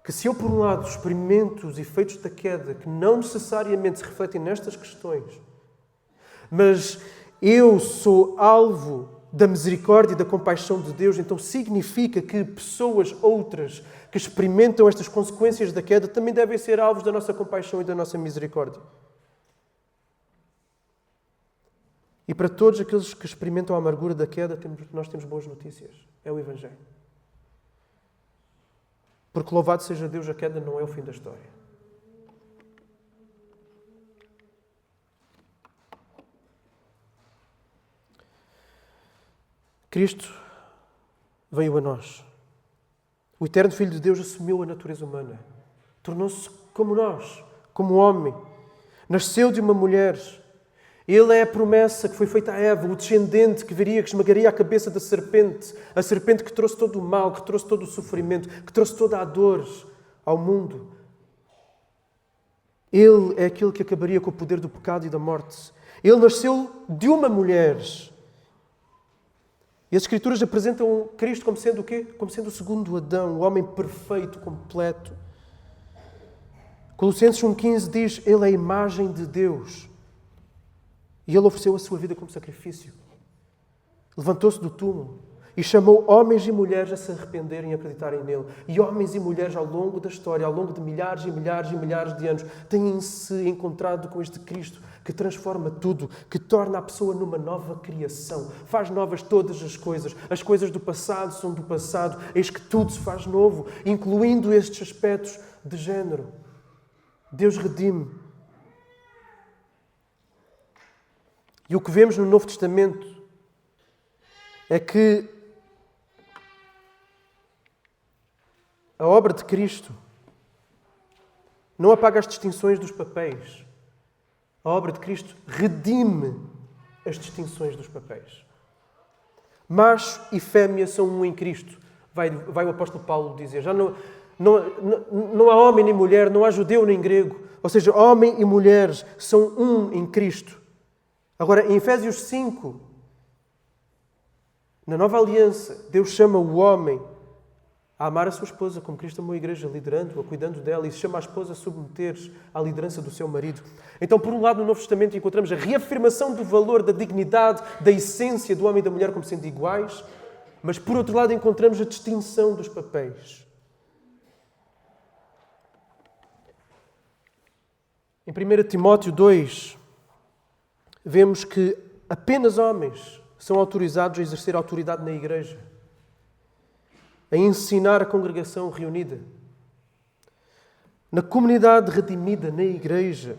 Que se eu, por um lado, experimento os efeitos da queda, que não necessariamente se refletem nestas questões, mas eu sou alvo da misericórdia e da compaixão de Deus, então significa que pessoas outras que experimentam estas consequências da queda também devem ser alvos da nossa compaixão e da nossa misericórdia. E para todos aqueles que experimentam a amargura da queda, nós temos boas notícias. É o Evangelho. Porque louvado seja Deus, a queda não é o fim da história. Cristo veio a nós. O eterno Filho de Deus assumiu a natureza humana. Tornou-se como nós, como homem. Nasceu de uma mulher. Ele é a promessa que foi feita a Eva, o descendente que viria, que esmagaria a cabeça da serpente. A serpente que trouxe todo o mal, que trouxe todo o sofrimento, que trouxe toda a dor ao mundo. Ele é aquele que acabaria com o poder do pecado e da morte. Ele nasceu de uma mulher. E as Escrituras apresentam Cristo como sendo o quê? Como sendo o segundo Adão, o homem perfeito, completo. Colossenses 1,15 diz, Ele é a imagem de Deus. E Ele ofereceu a sua vida como sacrifício. Levantou-se do túmulo e chamou homens e mulheres a se arrependerem e acreditarem nele. E homens e mulheres ao longo da história, ao longo de milhares e milhares e milhares de anos, têm-se encontrado com este Cristo que transforma tudo, que torna a pessoa numa nova criação. Faz novas todas as coisas do passado são do passado, eis que tudo se faz novo, incluindo estes aspectos de género. Deus redime. E o que vemos no Novo Testamento é que a obra de Cristo não apaga as distinções dos papéis. A obra de Cristo redime as distinções dos papéis. Macho e fêmea são um em Cristo, vai o apóstolo Paulo dizer. Já não há homem nem mulher, não há judeu nem grego. Ou seja, homem e mulheres são um em Cristo. Agora, em Efésios 5, na nova aliança, Deus chama o homem a amar a sua esposa, como Cristo amou a igreja, liderando-a, cuidando dela, e chama a esposa a submeter-se à liderança do seu marido. Então, por um lado, no Novo Testamento encontramos a reafirmação do valor, da dignidade, da essência do homem e da mulher como sendo iguais, mas, por outro lado, encontramos a distinção dos papéis. Em 1 Timóteo 2, vemos que apenas homens são autorizados a exercer autoridade na igreja, a ensinar a congregação reunida. Na comunidade redimida, na igreja,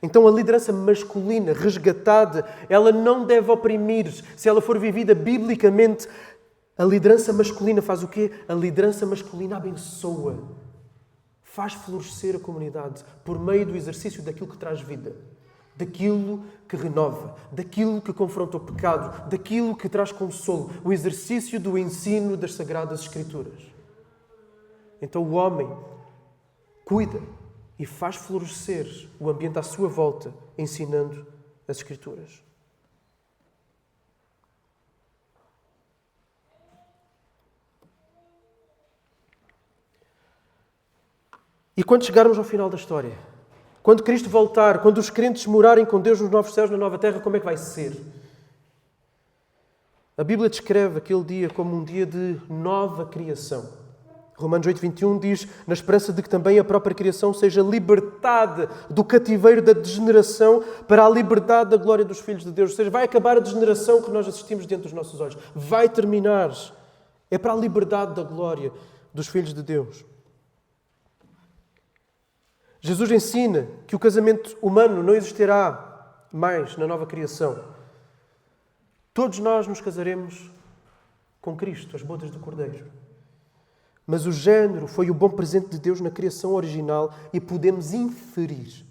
então a liderança masculina, resgatada, ela não deve oprimir. Se ela for vivida biblicamente, a liderança masculina faz o quê? A liderança masculina abençoa, faz florescer a comunidade por meio do exercício daquilo que traz vida, daquilo que renova, daquilo que confronta o pecado, daquilo que traz consolo, o exercício do ensino das Sagradas Escrituras. Então o homem cuida e faz florescer o ambiente à sua volta, ensinando as Escrituras. E quando chegarmos ao final da história, quando Cristo voltar, quando os crentes morarem com Deus nos novos céus, na nova terra, como é que vai ser? A Bíblia descreve aquele dia como um dia de nova criação. Romanos 8:21 diz, na esperança de que também a própria criação seja libertada do cativeiro da degeneração para a liberdade da glória dos filhos de Deus. Ou seja, vai acabar a degeneração que nós assistimos diante dos nossos olhos. Vai terminar. É para a liberdade da glória dos filhos de Deus. Jesus ensina que o casamento humano não existirá mais na nova criação. Todos nós nos casaremos com Cristo, as bodas do Cordeiro. Mas o género foi o bom presente de Deus na criação original e podemos inferir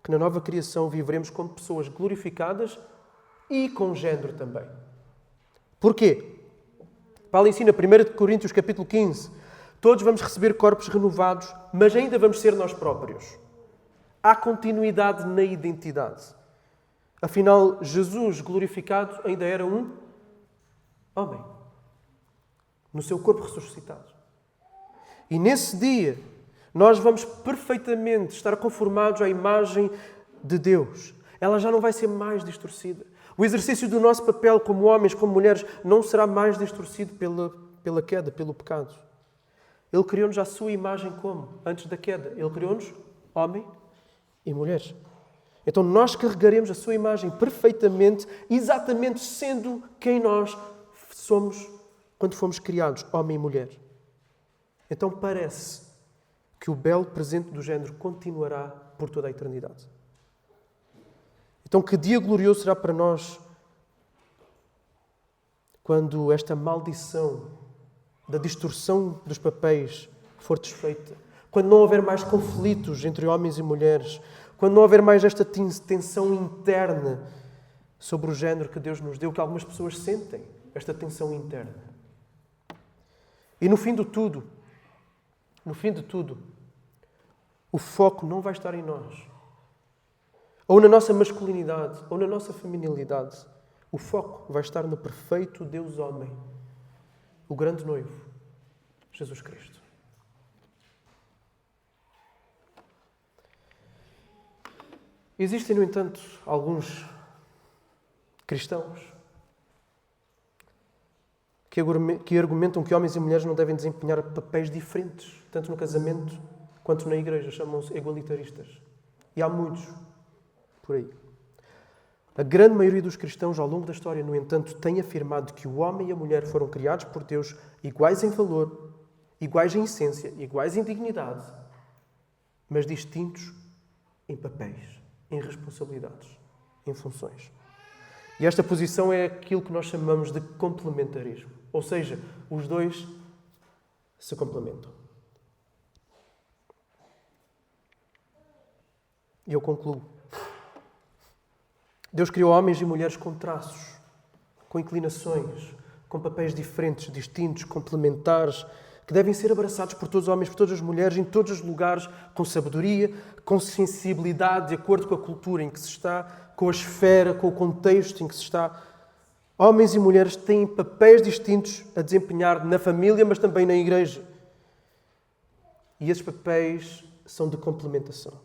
que na nova criação viveremos como pessoas glorificadas e com género também. Porquê? Paulo ensina, 1 Coríntios capítulo 15, todos vamos receber corpos renovados, mas ainda vamos ser nós próprios. Há continuidade na identidade. Afinal, Jesus glorificado ainda era um homem, no seu corpo ressuscitado. E nesse dia, nós vamos perfeitamente estar conformados à imagem de Deus. Ela já não vai ser mais distorcida. O exercício do nosso papel como homens, como mulheres, não será mais distorcido pela queda, pelo pecado. Ele criou-nos à sua imagem como? Antes da queda. Ele criou-nos homem e mulher. Então nós carregaremos a sua imagem perfeitamente, exatamente sendo quem nós somos quando fomos criados, homem e mulher. Então parece que o belo presente do género continuará por toda a eternidade. Então que dia glorioso será para nós quando esta maldição da distorção dos papéis for desfeita. Quando não houver mais conflitos entre homens e mulheres. Quando não houver mais esta tensão interna sobre o género que Deus nos deu, que algumas pessoas sentem, esta tensão interna. E no fim de tudo, o foco não vai estar em nós. Ou na nossa masculinidade, ou na nossa feminilidade. O foco vai estar no perfeito Deus-homem, o grande noivo, Jesus Cristo. Existem, no entanto, alguns cristãos que argumentam que homens e mulheres não devem desempenhar papéis diferentes, tanto no casamento quanto na igreja. Chamam-se igualitaristas. E há muitos por aí. A grande maioria dos cristãos, ao longo da história, no entanto, tem afirmado que o homem e a mulher foram criados por Deus iguais em valor, iguais em essência, iguais em dignidade, mas distintos em papéis, em responsabilidades, em funções. E esta posição é aquilo que nós chamamos de complementarismo. Ou seja, os dois se complementam. E eu concluo. Deus criou homens e mulheres com traços, com inclinações, com papéis diferentes, distintos, complementares, que devem ser abraçados por todos os homens, por todas as mulheres, em todos os lugares, com sabedoria, com sensibilidade, de acordo com a cultura em que se está, com a esfera, com o contexto em que se está. Homens e mulheres têm papéis distintos a desempenhar na família, mas também na igreja. E esses papéis são de complementação.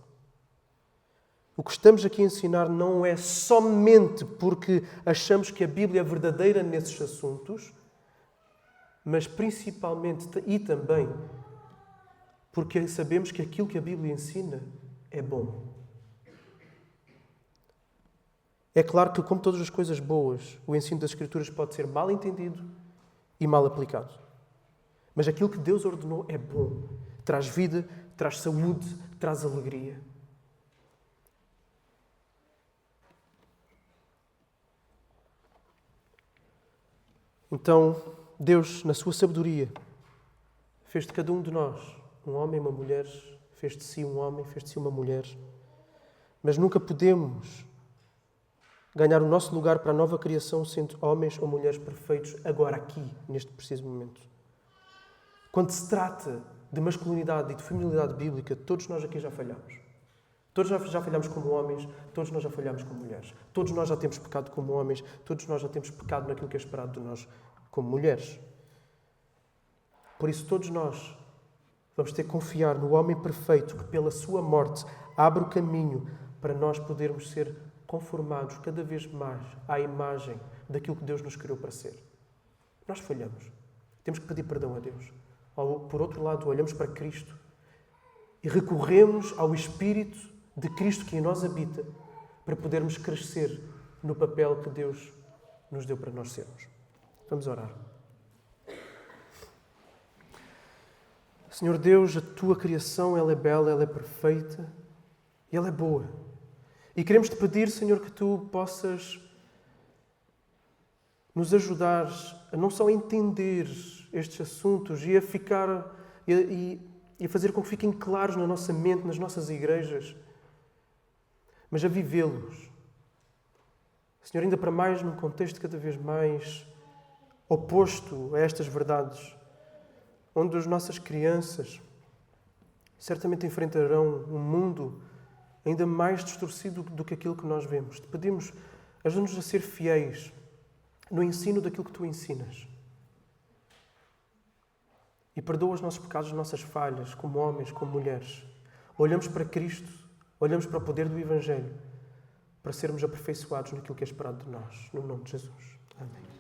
O que estamos aqui a ensinar não é somente porque achamos que a Bíblia é verdadeira nesses assuntos, mas principalmente e também porque sabemos que aquilo que a Bíblia ensina é bom. É claro que, como todas as coisas boas, o ensino das Escrituras pode ser mal entendido e mal aplicado. Mas aquilo que Deus ordenou é bom. Traz vida, traz saúde, traz alegria. Então, Deus, na sua sabedoria, fez de cada um de nós um homem e uma mulher, fez de si um homem, fez de si uma mulher. Mas nunca podemos ganhar o nosso lugar para a nova criação sendo homens ou mulheres perfeitos agora aqui, neste preciso momento. Quando se trata de masculinidade e de feminilidade bíblica, todos nós aqui já falhamos. Todos nós já falhamos como homens, todos nós já falhamos como mulheres. Todos nós já temos pecado como homens, todos nós já temos pecado naquilo que é esperado de nós como mulheres. Por isso, todos nós vamos ter que confiar no homem perfeito que, pela sua morte, abre o caminho para nós podermos ser conformados cada vez mais à imagem daquilo que Deus nos criou para ser. Nós falhamos. Temos que pedir perdão a Deus. Por outro lado, olhamos para Cristo e recorremos ao Espírito de Cristo que em nós habita para podermos crescer no papel que Deus nos deu para nós sermos. Vamos orar. Senhor Deus, a Tua criação, ela é bela, ela é perfeita e ela é boa. E queremos-te pedir, Senhor, que Tu possas nos ajudar a não só entender estes assuntos e a ficar e a fazer com que fiquem claros na nossa mente, nas nossas igrejas, mas a vivê-los. Senhor, ainda para mais num contexto cada vez mais oposto a estas verdades, onde as nossas crianças certamente enfrentarão um mundo ainda mais distorcido do que aquilo que nós vemos. Te pedimos, ajuda-nos a ser fiéis no ensino daquilo que Tu ensinas. E perdoa os nossos pecados, as nossas falhas, como homens, como mulheres. Olhamos para Cristo, olhamos para o poder do Evangelho, para sermos aperfeiçoados naquilo que é esperado de nós. No nome de Jesus. Amém.